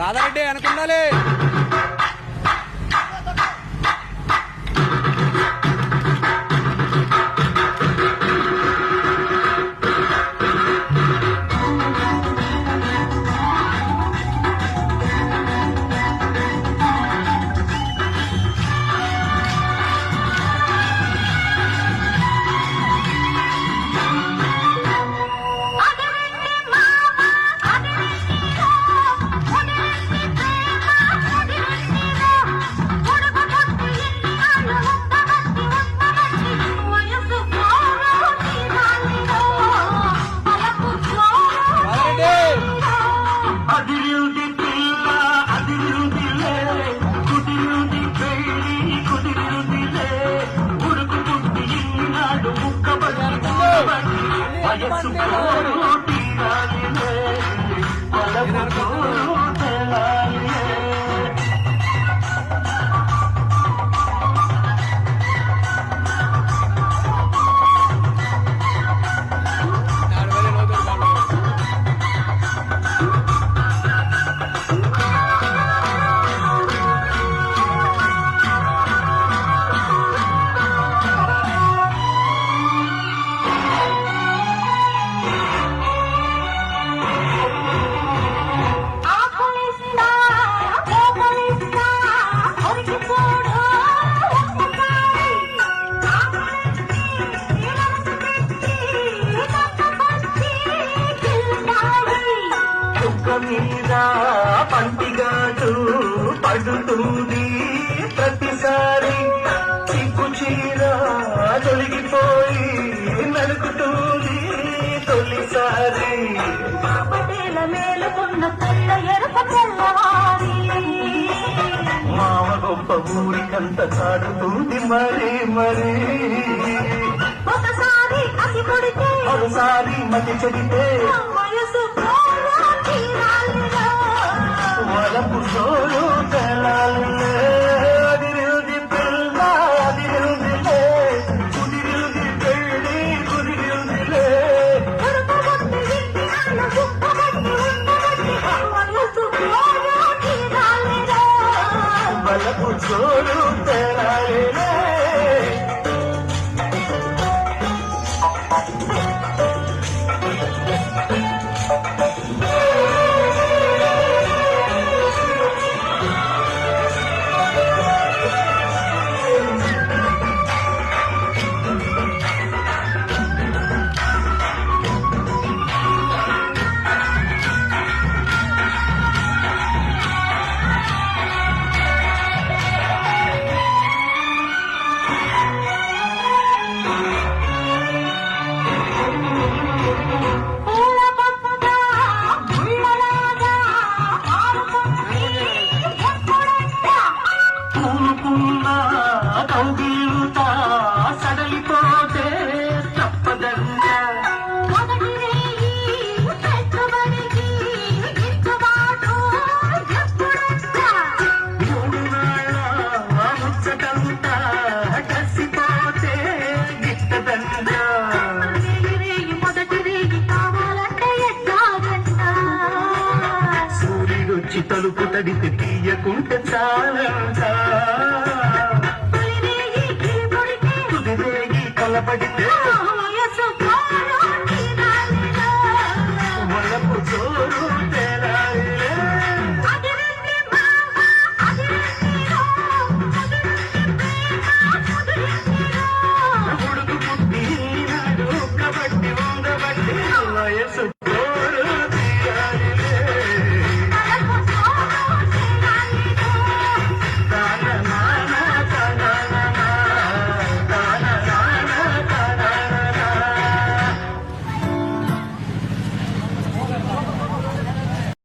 రాధారెడ్డి అనుకుండాలి. పంటిగాటు పడుతుంది ప్రతిసారి, సిగ్గు చీర తొలగిపోయి నలుగుతుంది తొలిసారి. పటేల మేలుకున్న తెల్ల ఎరుప తెల్లవారి, మామ గొప్ప ఊరికంత చాటుతుంది మరి మరి. ఒకసారి అసి కొడితే ఒకసారి మతి చెడితే వయసు వలపు సోలు తెలాలి. అదిరుది పిల్ల అదిరుదిలే, కుదిరుది పెళ్ళి కుదిరుదిలే. వలపు సోలు తెలాలి. సడలిపోతే తప్పదంగా ముచ్చటంతా కసిపోతే గిట్టదంగా. మొదటి రేగి కావాలంటే ఎట్లాగంట, సూర్యుడొచ్చి తలుపు తడితే